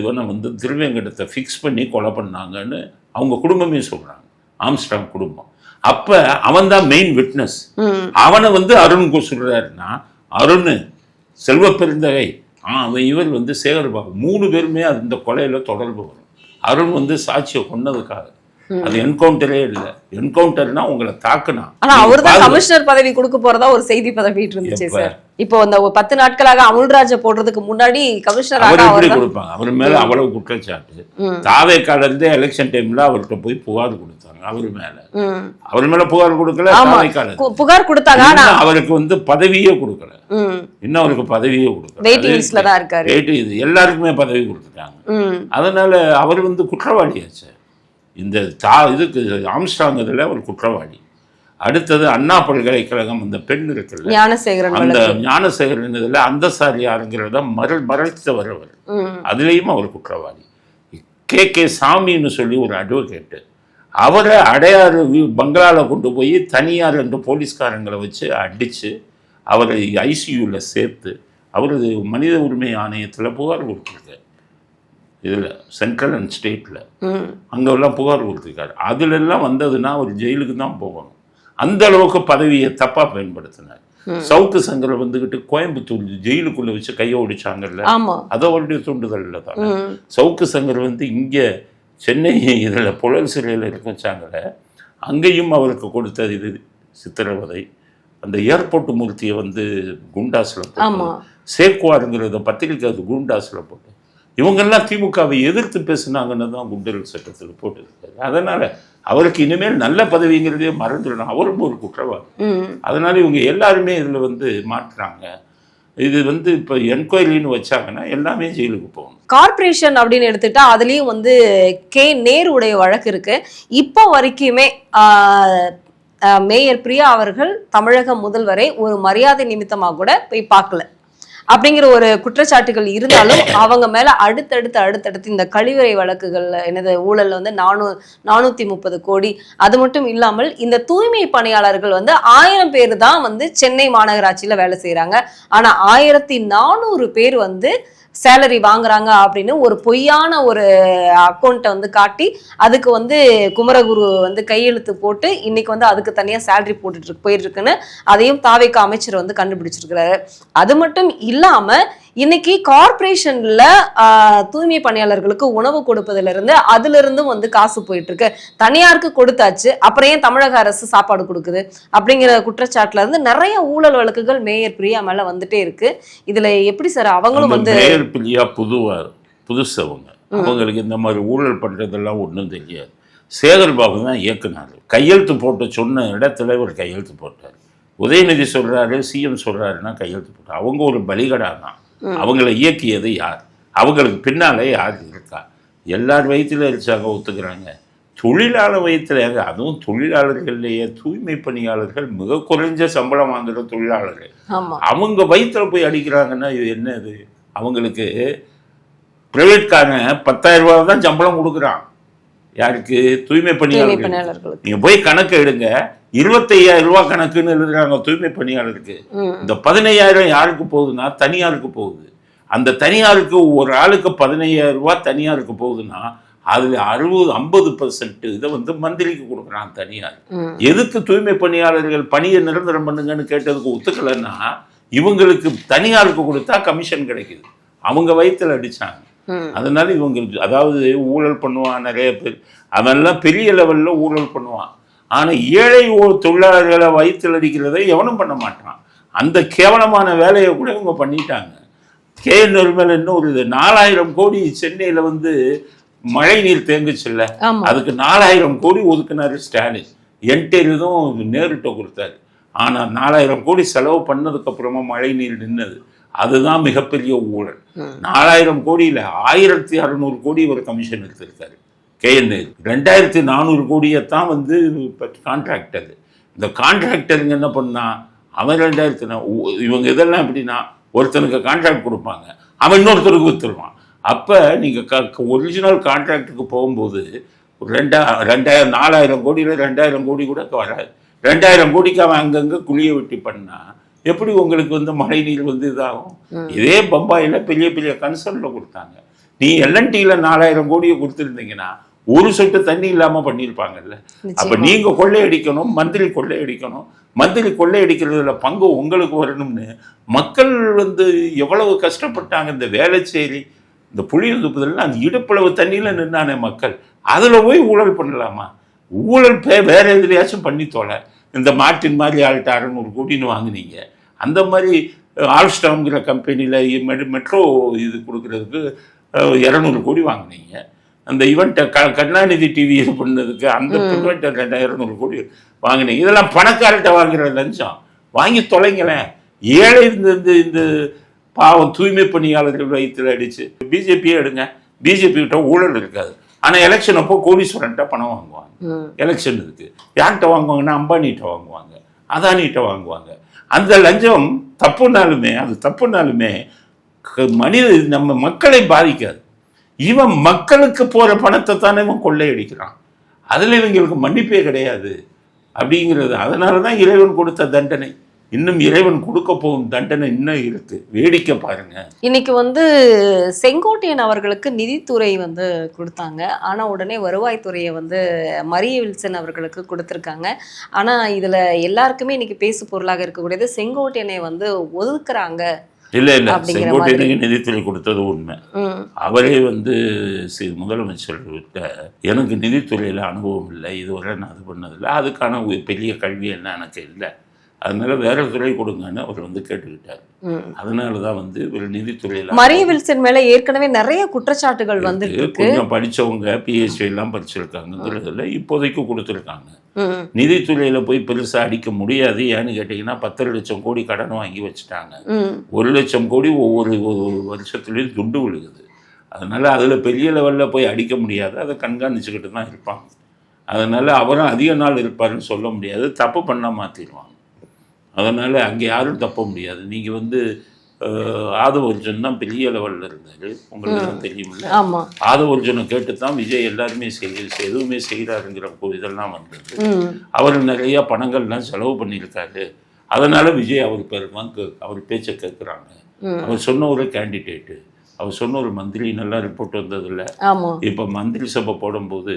இவனை திருவேங்கடத்தை ஃபிக்ஸ் பண்ணி கொலை பண்ணாங்கன்னு அவங்க குடும்பமே சொல்கிறாங்க, ஆம்ஸ்ட்ராங் குடும்பம். அப்போ அவன் தான் மெயின் விட்னஸ். அவனை அருண் சொல்கிறாருன்னா அருண், செல்வ பெருந்தகை, இவர் சேகர் பாபு 3 பேருமே அந்த கொலையில் தொடர்பு வரும். அருண் சாட்சியை கொன்னதுக்காக. அது என்கவுண்டரே இல்ல. என்கவுண்டர்னா உங்களை தாக்குனா. ஆனா அவர்தான் கமிஷனர் பதவி கொடுக்க போறதா ஒரு செய்தி பதவி இருந்துச்சு சார். இப்போ இந்த 10 நாட்களாக அமுல்ராஜை போடுறதுக்கு முன்னாடி கமிஷனராக அவர் கொடுப்பாங்க. அவர் மேல அவ்வளவு குற்றச்சாட்டு. தாவேக்கால இருந்தே எலெக்ஷன் டைம்ல அவர்கிட்ட போய் புகார் கொடுத்தாங்க. அவர் மேல புகார் கொடுக்கல, தாவேக்கால புகார் கொடுத்தாங்க. ஆனா அவருக்கு பதவியே கொடுக்கல. இன்னும் அவருக்கு பதவியே கொடுக்கல. வெயிட்டிங் லிஸ்ட்ல தான் இருக்காரு. இது எல்லாருக்குமே பதவி கொடுத்துட்டாங்க. அதனால அவர் குற்றவாளியாச்சு. இந்த இதுக்கு ஆம்ஸ்ட்ராங் இதில் ஒரு குற்றவாளி. அடுத்தது அண்ணா பல்கலைக்கழகம் அந்த பெண் இருக்குல்ல, அந்த ஞானசேகரன் இதில் அந்தசாரி யாருங்கிறத மறைத்தவர் அவர். அதுலேயும் அவர் குற்றவாளி. கே சாமின்னு சொல்லி ஒரு அட்வொகேட்டு, அவரை அடையாறு பங்களாவில் கொண்டு போய் தனியார் 2 போலீஸ்காரங்களை வச்சு அடித்து அவரை ஐசியூவில் சேர்த்து அவர் மனித உரிமை ஆணையத்தில் புகார் கொடுத்துருக்காரு. இதில் சென்ட்ரல் அண்ட் ஸ்டேட்டில் அங்கெல்லாம் புகார் கொடுத்துருக்காரு. அதுலெல்லாம் வந்ததுன்னா அவர் ஜெயிலுக்கு தான் போகணும். அந்த அளவுக்கு பதவியை தப்பா பயன்படுத்தினார். சவுக்கு சங்கரை வந்துகிட்டு கோயம்புத்தூர் ஜெயிலுக்குள்ள வச்சு கையை ஒடிச்சாங்கல்ல, அதை அவருடைய தூண்டுதல்ல தான். சவுக்கு சங்கர் வந்து இங்க சென்னை இதில் புழல் சிறையில் இருக்க வச்சாங்கல்ல, அங்கேயும் அவருக்கு கொடுத்தது இது சித்திரவதை. அந்த ஏர்போர்ட் மூர்த்தியை வந்து குண்டாஸில் போட்டு, சேக்குவாருங்கிறத பத்திரிக்கை அது குண்டாஸில் போட்டு, இவங்கெல்லாம் திமுகவை எதிர்த்து பேசுனாங்கன்னு தான் குண்டர்கள் சட்டத்தில் போட்டுருக்காரு. அதனால அவருக்கு இனிமேல் நல்ல பதவிங்கிறதே மறந்துடணும். அவரும் ஒரு குற்றவாளி. அதனால இவங்க எல்லாருமே இதில் வந்து மாற்றுறாங்க. இது வந்து இப்போ என்கொயரின்னு வச்சாங்கன்னா எல்லாமே ஜெயிலுக்கு போகணும். கார்பரேஷன் அப்படின்னு எடுத்துட்டா அதுலயும் வந்து நேருடைய வழக்கு இருக்கு. இப்போ வரைக்குமே மேயர் பிரியா அவர்கள் தமிழக முதல்வரை ஒரு மரியாதை நிமித்தமாக கூட போய் பார்க்கல அப்படிங்கிற ஒரு குற்றச்சாட்டுகள் இருந்தாலும் அவங்க மேல அடுத்தடுத்து இந்த கழிவறை வழக்குகள் என்னது ஊழல்ல வந்து 430 கோடி, அது மட்டும் இல்லாமல் இந்த தூய்மை பணியாளர்கள் வந்து 1000 பேர் தான் வந்து சென்னை மாநகராட்சியில வேலை செய்யறாங்க. ஆனா 1400 பேர் வந்து சேலரி வாங்குறாங்க அப்படின்னு ஒரு பொய்யான ஒரு அக்கௌண்ட்டை வந்து காட்டி அதுக்கு வந்து குமரகுரு வந்து கையெழுத்து போட்டு இன்னைக்கு வந்து அதுக்கு தனியா சேலரி போயிட்டு இருக்குன்னு அதையும் தாவேக அமைச்சர் வந்து கண்டுபிடிச்சிருக்கிறாரு. அது மட்டும் இல்லாம இன்னைக்கு கார்பரேஷன்ல தூய்மை பணியாளர்களுக்கு உணவு கொடுப்பதுல இருந்து அதுல இருந்தும் வந்து காசு போயிட்டு இருக்கு. தனியாருக்கு கொடுத்தாச்சு, அப்புறம் ஏன் தமிழக அரசு சாப்பாடு கொடுக்குது அப்படிங்கிற குற்றச்சாட்டுல இருந்து நிறைய ஊழல் வழக்குகள் மேயர் பிரியா மேல வந்துட்டே இருக்கு. இதுல எப்படி சார் அவங்களும் வந்து மேயர் பிரியா புதுசவங்க, அவங்களுக்கு இந்த மாதிரி ஊழல் பண்றதெல்லாம் ஒன்றும் தெரியாது. சேகர் பாபு தான் இயக்குனாரு, கையெழுத்து போட்டு சொன்ன இடத்துல ஒரு கையெழுத்து போட்டார். உதயநிதி சொல்றாரு, சிஎம் சொல்றாருன்னா கையெழுத்து போட்டார். அவங்க ஒரு பலிகடா தான். அவங்களை இயக்கியது யார்? அவங்களுக்கு பின்னாலே யார் இருக்கா? எல்லார் வயிற்றுல அடிச்சாங்க, ஒத்துக்கிறாங்க. தொழிலாளர் வயிற்றுல, அதுவும் தொழிலாளர்கள்லேயே தூய்மை பணியாளர்கள் மிக குறைஞ்ச சம்பளம் வாங்குற தொழிலாளர்கள், அவங்க வயிற்றுல போய் அடிக்கிறாங்கன்னா இது என்னது? அவங்களுக்கு பிரைவேட்காரங்க 10,000 ரூபாய் தான் சம்பளம் கொடுக்குறான். யாருக்கு? தூய்மை பணியாளர்களுக்கு. நீங்க போய் கணக்கு எடுங்க, 25,000 ரூபாய் கணக்குன்னு எழுதுறாங்க தூய்மை பணியாளருக்கு. இந்த 15,000 யாருக்கு போகுதுன்னா தனியாருக்கு போகுது. அந்த தனியாருக்கு ஒரு ஆளுக்கு 15,000 ரூபாய் தனியாருக்கு போகுதுன்னா அதுல 50% இதை வந்து மந்திரிக்கு கொடுக்குறான் தனியார். எதுக்கு தூய்மை பணியாளர்கள் பணியை நிரந்தரம் பண்ணுங்கன்னு கேட்டதுக்கு ஒத்துக்கலைன்னா இவங்களுக்கு தனியாருக்கு கொடுத்தா கமிஷன் கிடைக்குது. அவங்க வயிற்றுல அடிச்சாங்க. அதனால இவங்க அதாவது ஊழல் பண்ணுவான் நிறைய பேர், அவெல்லாம் பெரிய லெவல்ல ஊழல் பண்ணுவான். ஆனா ஏழை தொழிலாளர்களை வயிற்றுல அடிக்கிறதை எவனும் பண்ண மாட்டான். அந்த கேவலமான வேலையை கூட இவங்க பண்ணிட்டாங்க. நிர்மலா இன்னும் ஒரு 4000 கோடி சென்னையில வந்து மழை நீர் தேங்குச்சுல்ல, அதுக்கு 4000 கோடி ஒதுக்குனாரு ஸ்டாலின். என்கிட்ட நேருட்ட கொடுத்தாரு. ஆனா 4000 கோடி செலவு பண்ணதுக்கு அப்புறமா மழை நீர் நின்னது. அதுதான் மிகப்பெரிய ஊழல். 4000 கோடியில 1600 கோடி ஒரு கமிஷன் எடுத்திருக்காரு KNL. 2400 கோடியைத்தான் வந்து கான்ட்ராக்டர். இந்த கான்ட்ராக்டருங்க என்ன பண்ணா, அவன் 2000 இவங்க இதெல்லாம் எப்படின்னா ஒருத்தனுக்கு கான்ட்ராக்ட் கொடுப்பாங்க, அவன் இன்னொருத்தருக்கு வித்துருவான். அப்போ நீங்கள் ஒரிஜினல் கான்ட்ராக்டுக்கு போகும்போது 4000 கோடியில் 2000 கோடி கூட வராது. 2000 கோடிக்கு அவன் அங்கங்கே குழியை வெட்டி பண்ணா எப்படி உங்களுக்கு வந்து மழை நீர் வந்து இதாகும்? இதே பம்பாயில் பெரிய பெரிய கன்சர்னில் கொடுத்தாங்க. நீ LNTல 4000 கோடியை கொடுத்துருந்தீங்கன்னா ஒரு சொட்டு தண்ணி இல்லாமல் பண்ணியிருப்பாங்கல்ல. அப்போ நீங்கள் கொள்ளையடிக்கணும், மந்திரி கொள்ளையடிக்கணும். மந்திரி கொள்ளையடிக்கிறதுல பங்கு உங்களுக்கு வரணும்னு மக்கள் வந்து எவ்வளவு கஷ்டப்பட்டாங்க. இந்த வேளச்சேரி, இந்த புளியந்துப்புதெல்லாம் அந்த இடுப்பளவு தண்ணியில் நின்னானே மக்கள். அதில் போய் ஊழல் பண்ணலாமா? ஊழல் வேற எதுலையாச்சும் பண்ணி தோலை. இந்த மார்ட்டின் மாதிரி ஆள்கிட்ட 600 கோடின்னு வாங்கினீங்க. அந்த மாதிரி ஆல்ஸ்டாம்ங்கிற கம்பெனியில் மெட்ரோ இது கொடுக்குறதுக்கு 200 கோடி வாங்கினீங்க. அந்த ஈவெண்ட்டை கருணாநிதி டிவி இது பண்ணதுக்கு அந்த ஈவெண்ட்டை 200 கோடி வாங்கினீங்க. இதெல்லாம் பணக்காரர்கிட்ட வாங்குற லஞ்சம். வாங்கி தொலைங்களேன். ஏழை இந்த பாவம் தூய்மை பணியாளர்கள் வயிற்றுல அடிச்சு பிஜேபியே எடுங்க. பிஜேபி கிட்ட ஊழல் இருக்காது. ஆனால் எலெக்ஷன் அப்போ கோடீஸ்வரன்ட்ட பணம் வாங்குவாங்க. எலெக்ஷன் இருக்கு. யார்கிட்ட வாங்குவாங்கன்னா அம்பானிகிட்ட வாங்குவாங்க, அதானிகிட்ட வாங்குவாங்க. அந்த லஞ்சம் தப்புனாலுமே நம்ம மக்களை பாதிக்காது. இவன் மக்களுக்கு போற பணத்தை தானே இவன் கொள்ளையடிக்கிறான். அதுல இவங்களுக்கு மன்னிப்பே கிடையாது அப்படிங்கிறது. அதனாலதான் இறைவன் கொடுத்த தண்டனை. இன்னும் இறைவன் கொடுக்க போகும் தண்டனை இன்னும் இருக்கு, வேடிக்கை பாருங்க. இன்னைக்கு வந்து செங்கோட்டையன் அவர்களுக்கு நிதித்துறை வந்து கொடுத்தாங்க, ஆனா உடனே வருவாய்த்துறையை வந்து மரிய வில்சன் அவர்களுக்கு கொடுத்துருக்காங்க. ஆனா இதுல எல்லாருக்குமே இன்னைக்கு பேசு பொருளாக இருக்கக்கூடியது செங்கோட்டையனை வந்து ஒதுக்குறாங்க. இல்ல செங்கோட்டையனுக்கு நிதித்துறை கொடுத்தது உண்மை. அவரே வந்து முதலமைச்சர்கிட்ட எனக்கு நிதித்துறையில அனுபவம் இல்லை, இதுவரை நான் அது பண்ணதில்லை, அதுக்கான பெரிய கல்வி என்ன எனக்கு இல்லை, அதனால வேற துறை கொடுங்கன்னு அவர் வந்து கேட்டுக்கிட்டார். அதனாலதான் வந்து ஒரு நிதித்துறையில மரிய வில்சன் மேல ஏற்கனவே நிறைய குற்றச்சாட்டுகள் வந்து கொஞ்சம் படிச்சவங்க PhD எல்லாம் படிச்சிருக்காங்கிறதுல இப்போதைக்கு கொடுத்துருக்காங்க. நிதித்துறையில போய் பெருசா அடிக்க முடியாது. ஏன்னு கேட்டீங்கன்னா 10 லட்சம் கோடி கடன் வாங்கி வச்சுட்டாங்க. 1 லட்சம் கோடி ஒவ்வொரு வருஷத்துலயும் துண்டு விழுகுது. அதனால அதுல பெரிய லெவல்ல போய் அடிக்க முடியாது, அதை கண்காணிச்சுக்கிட்டு தான் இருப்பாங்க. அதனால அவரும் அதிக நாள் இருப்பாருன்னு சொல்ல முடியாது, தப்பு பண்ணா மாத்திடுவாங்க. அதனால் அங்கே யாரும் தப்ப முடியாது. நீங்கள் வந்து ஆதவர்ஜுன் தான் பெரிய லெவலில் இருந்தார், உங்களுக்கு தான் தெரியுமில்ல. ஆதவர்ஜுனை கேட்டு தான் விஜய் எல்லாருமே எதுவுமே செய்கிறாருங்கிற இதெல்லாம் வந்தது. அவர் நிறையா பணங்கள்லாம் செலவு பண்ணியிருக்காரு. அதனால் விஜய் அவர் அவர் பேச்சை கேட்குறாங்க. அவர் சொன்ன ஒரு கேண்டிடேட்டு, அவர் சொன்ன ஒரு மந்திரி நல்லா ரிப்போர்ட் வந்ததில்லை. இப்போ மந்திரி சபை போடும்போது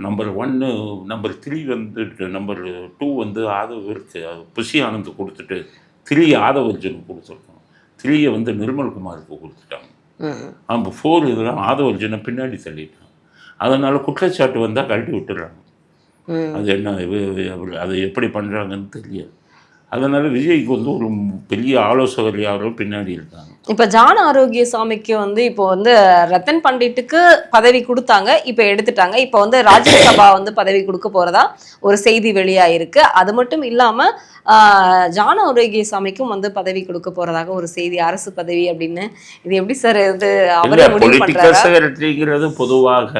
நம்பர் 1 நம்பர் 3 வந்து நம்பர் 2 வந்து ஆதவருக்கு புஷி ஆனந்த் கொடுத்துட்டு 3 ஆதவர்ஜுனுக்கு கொடுத்துருக்கோம். 3 வந்து நிர்மல்குமாருக்கு கொடுத்துட்டாங்க. அப்போ 4 இதெல்லாம் ஆதவர்ஜுனை பின்னாடி தள்ளிட்டாங்க. அதனால் குற்றச்சாட்டு வந்தால் கழட்டி விட்டுறாங்க. அது என்ன அது எப்படி பண்ணுறாங்கன்னு தெரியாது. அதனால விஜய்க்கு வந்து ஒரு பெரிய ஆலோசகர் யாரோ பின்னாடி இருக்காங்க. இப்ப ஜான் ஆரோக்கியசாமிக்கு வந்து இப்போ வந்து ரத்தன் பண்டிட்டுக்கு பதவி கொடுத்தாங்க, இப்ப எடுத்துட்டாங்க. இப்ப வந்து ராஜ்யசபா வந்து பதவி கொடுக்க போறதா ஒரு செய்தி வெளியாயிருக்கு. அது மட்டும் இல்லாம ஜான் ஆரோக்கியசாமிக்கும் வந்து பதவி கொடுக்க போறதாக ஒரு செய்தி, அரசு பதவி அப்படின்னு. இது எப்படி சார் இது அவரே முடிவு பண்றாரு? பொதுவாக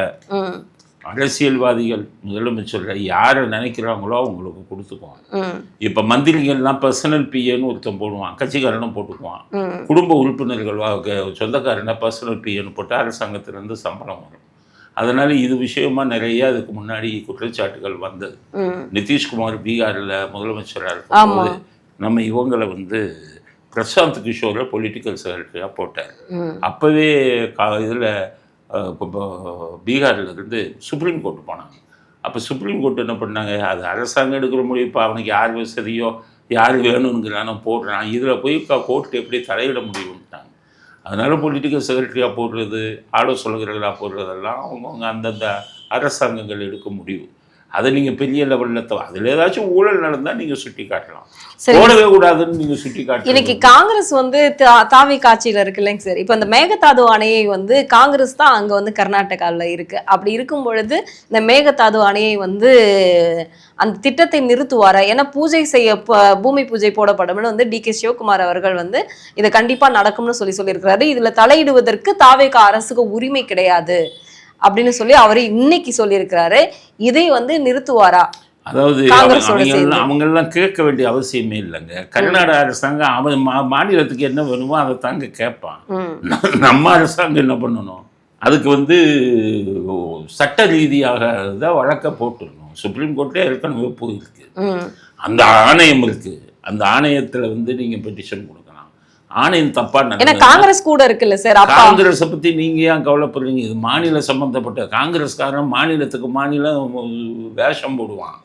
அரசியல்வாதிகள் முதலமைச்சர்கள் யாரை நினைக்கிறாங்களோ அவங்களுக்கு கொடுத்துக்குவாங்க. இப்போ மந்திரிகள்லாம் பர்சனல் பிஏன்னு ஒருத்தன் போடுவான், கட்சிக்காரனும் போட்டுக்குவான். குடும்ப உறுப்பினர்கள் சொந்தக்காரனை பர்சனல் பிஏன்னு போட்டு அரசாங்கத்திலேருந்து சம்பளம் வரும். அதனால இது விஷயமா நிறைய அதுக்கு முன்னாடி குற்றச்சாட்டுகள் வந்தது. நிதிஷ்குமார் பீகாரில் முதலமைச்சராக இருக்கும்போது நம்ம இவங்களை வந்து பிரசாந்த் கிஷோரை பொலிட்டிக்கல் செக்ரட்டரியாக போட்டார். அப்போவே இதில் இப்போ பீகாரில் இருந்து சுப்ரீம் கோர்ட்டு போனாங்க. அப்போ சுப்ரீம் கோர்ட் என்ன பண்ணாங்க, அது அரசாங்கம் எடுக்கிற முடியும், இப்போ அவனுக்கு யார் வசதியோ யார் வேணுங்கிறானோ போடுறான், இதில் போய் கோர்ட்டு எப்படி தலையிட முடியும்ட்டாங்க. அதனால் பொலிட்டிக்கல் செக்ரட்டரியாக போடுறது, ஆலோசகர்களாக போடுறதெல்லாம் அவங்கவுங்க அந்தந்த அரசாங்கங்கள் எடுக்க முடியும். அதை நீங்கள் பெரிய லெவலில் அதில் ஏதாச்சும் ஊழல் நடந்தால் நீங்கள் சுட்டி காட்டலாம், போடவே கூடாதுன்னு நீங்கள் சுட்டி காட்டலாம். இன்னைக்கு காங்கிரஸ் வந்து தாவி காட்சியில் இருக்கு இல்லைங்க சார். இப்போ இந்த மேகதாது அணையை வந்து காங்கிரஸ் தான் அங்கே வந்து கர்நாடகாவில் இருக்கு. அப்படி இருக்கும் பொழுது இந்த மேகதாது அணையை வந்து அந்த திட்டத்தை நிறுத்துவாரா? ஏன்னா பூஜை செய்ய பூமி பூஜை போடப்படும்னு வந்து DK சிவகுமார் அவர்கள் வந்து இதை கண்டிப்பாக நடக்கும்னு சொல்லியிருக்கிறாரு. இதில் தலையிடுவதற்கு தாவேகா அரசுக்கு உரிமை கிடையாது அப்படின்னு சொல்லி அவரு இன்னைக்கு சொல்லியிருக்கிறாரு. இதை வந்து நிறுத்துவாரா? அதாவது அவங்கெல்லாம் கேட்க வேண்டிய அவசியமே இல்லைங்க. கர்நாடக அரசாங்கம் அவன் மாநிலத்துக்கு என்ன வேணுமோ அதை தாங்க கேட்பான். நம்ம அரசாங்கம் என்ன பண்ணணும், அதுக்கு வந்து சட்ட ரீதியாக தான் வழக்க போட்டுடணும். சுப்ரீம் கோர்ட்டே ஏற்கனவே போயிருக்கு, அந்த ஆணையம் இருக்கு. அந்த ஆணையத்தில் வந்து நீங்கள் பெட்டிஷன் கொடுக்கலாம். ஆணையம் தப்பா காங்கிரஸ் கூட இருக்குல்ல சார். காங்கிரஸை பத்தி நீங்க ஏன் கவலைப்படுறீங்க? இது மாநில சம்பந்தப்பட்ட, காங்கிரஸ்காரன் மாநிலத்துக்கு மாநிலம் வேஷம் போடுவான்.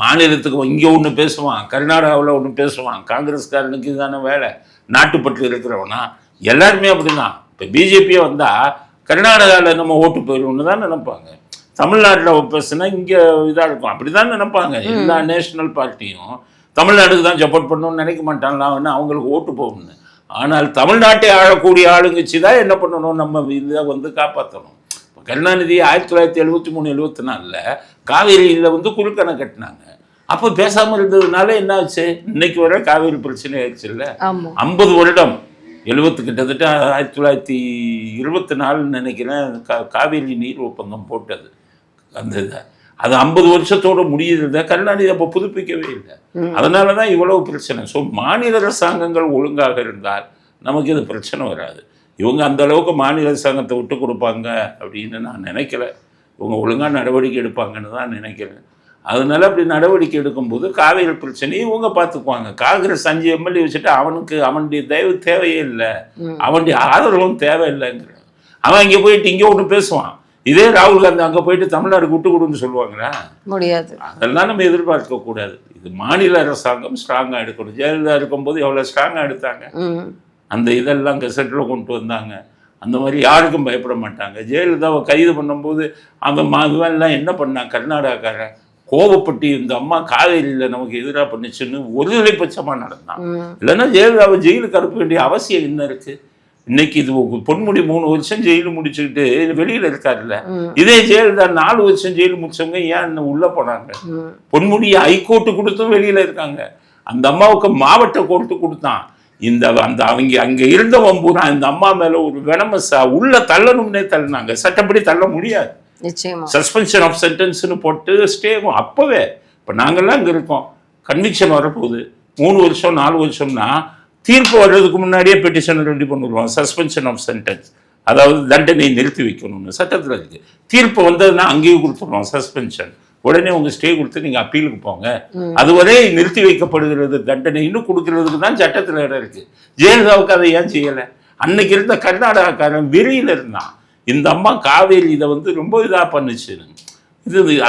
மாநிலத்துக்கு இங்க ஒண்ணு பேசுவான், கர்நாடகாவில் ஒண்ணு பேசுவான். காங்கிரஸ்காரனுக்கு இதுதானே வேலை. நாட்டுப்பற்று இருக்கிறவனா எல்லாருமே அப்படிதான். இப்ப பிஜேபியே வந்தா கர்நாடகாவில் நம்ம ஓட்டு போயிடும்னு தான் நினைப்பாங்க. தமிழ்நாட்டில் பேசுனா இங்க இதா இருக்கும், அப்படிதான் நினைப்பாங்க. எல்லா நேஷனல் பார்ட்டியும் தமிழ்நாடுக்கு தான் சப்போர்ட் பண்ணணும்னு நினைக்க மாட்டாங்களா, அவங்களுக்கு ஓட்டு போகணும்னு. ஆனால் தமிழ்நாட்டை ஆளக்கூடிய ஆளுங்கட்சி தான் என்ன பண்ணணும், நம்ம இதை வந்து காப்பாற்றணும். இப்போ கருணாநிதி 1973-74 காவேரியில் வந்து குறுக்கணை கட்டினாங்க. அப்போ பேசாமல் இருந்ததுனால என்ன ஆச்சு, இன்னைக்கு வரை காவேரி பிரச்சனை ஆயிடுச்சு இல்லை. 50 வருடம் 70 கிட்டத்தட்ட 1924 நினைக்கிறேன் காவேரி நீர் ஒப்பந்தம் போட்டது. அந்த இதை அது 50 வருஷத்தோட முடியுறத கருணாநிதி அப்போ புதுப்பிக்கவே இல்லை. அதனால தான் இவ்வளவு பிரச்சனை. ஸோ மாநில அரசாங்கங்கள் ஒழுங்காக இருந்தால் நமக்கு இது பிரச்சனை வராது. இவங்க அந்த அளவுக்கு மாநில அரசாங்கத்தை விட்டு கொடுப்பாங்க அப்படின்னு நான் நினைக்கல. இவங்க ஒழுங்காக நடவடிக்கை எடுப்பாங்கன்னு தான் நினைக்கிறேன். அதனால அப்படி நடவடிக்கை எடுக்கும்போது காவேரி பிரச்சனையை இவங்க பார்த்துக்குவாங்க. காங்கிரஸ் 5 எம்எல்ஏ வச்சுட்டு அவனுடைய தயவு தேவையே இல்லை, அவனுடைய ஆதரவும் தேவையில்லைங்கிற. அவன் இங்கே போயிட்டு இங்கே ஒன்று பேசுவான். இதே ராகுல் காந்தி அங்கே போயிட்டு தமிழ்நாடு விட்டு கொடுன்னு சொல்லுவாங்களா? முடியாது. அதெல்லாம் நம்ம எதிர்பார்க்க கூடாது. இது மாநில அரசாங்கம் ஸ்ட்ராங்காக எடுக்கணும். ஜெயலலிதா இருக்கும்போது எவ்வளோ ஸ்ட்ராங்காக எடுத்தாங்க, அந்த இதெல்லாம் கெசட்டில் கொண்டு வந்தாங்க. அந்த மாதிரி யாருக்கும் பயப்பட மாட்டாங்க. ஜெயலலிதாவை கைது பண்ணும்போது அவன் இவன்லாம் என்ன பண்ணான்? கர்நாடகாக்காரன் கோபப்பட்டு இந்த அம்மா காவேரியில் நமக்கு எதிராக பண்ணிச்சுன்னு ஒருதலைபட்சமாக நடந்தான். இல்லைன்னா ஜெயலலிதாவை ஜெயிலுக்கு அனுப்ப வேண்டிய அவசியம் என்ன இருக்கு? இன்னைக்கு இது பொன்முடி 3 வருஷம் ஜெயிலு முடிச்சுக்கிட்டு வெளியில இருக்காருல்ல. இதே ஜெயலலிதா 4 வருஷம் ஜெயிலு முடிச்சவங்க ஏன் இன்னும் உள்ள போனாங்க? பொன்முடி ஹைகோர்ட்டு கொடுத்தும் வெளியில இருக்காங்க. அந்த அம்மாவுக்கு மாவட்ட கோர்ட்டு கொடுத்தான். அவங்க அங்க இருந்தவன் பூரா இந்த அம்மா மேல ஒரு வெனமஸா உள்ள தள்ளணும்னே தள்ளினாங்க. சட்டப்படி தள்ள முடியாது. சஸ்பென்ஷன் ஆஃப் சென்டென்ஸ்னு போட்டு ஸ்டேவும் அப்பவே. இப்ப நாங்கெல்லாம் இங்க இருக்கோம், கன்விக்ஷன் வரப்போகுது 3 வருஷம் 4 வருஷம்னா தீர்ப்பு வர்றதுக்கு முன்னாடியே பெட்டிஷன் ரெடி பண்ணிடுவோம். சஸ்பென்ஷன் ஆஃப் சென்டென்ஸ், அதாவது தண்டனை நிறுத்தி வைக்கணும்னு சட்டத்தில் இருக்கு. தீர்ப்பு வந்ததுன்னா அங்கேயும் கொடுத்துருவோம் சஸ்பென்ஷன். உடனே உங்க ஸ்டே கொடுத்து நீங்க அப்பீலுக்கு போங்க, அதுவரை நிறுத்தி வைக்கப்படுகிறது தண்டனை இன்னும் கொடுக்கறதுக்கு தான் சட்டத்தில் இடம் இருக்கு. ஜெயலலிதாவுக்கு அதை ஏன் செய்யலை? அன்னைக்கு இருந்த கர்நாடகாக்காரன் வெறியில் இருந்தான். இந்த அம்மா காவேரி இதை ரொம்ப இதாக பண்ணுச்சு.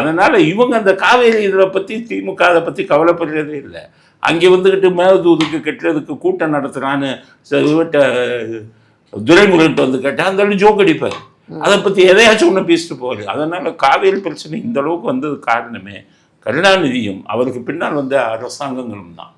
அதனால இவங்க அந்த காவேரி இதில் பற்றி திமுக அதை பற்றி கவலைப்படுறதே இல்லை. அங்கே வந்துக்கிட்டு மேலதூதுக்கு கெட்டுறதுக்கு கூட்டம் நடத்துகிறான்னு துரைமுருகன் கேட்டால் அந்த ஜோக் அடிப்பார். அதை பற்றி எதையாச்சும் ஒன்று பேசிட்டு போவார். அதனால் காவேரி பிரச்சனை இந்த அளவுக்கு வந்தது காரணமே கருணாநிதியும் அவருக்கு பின்னால் வந்த அரசாங்கங்களும் தான்.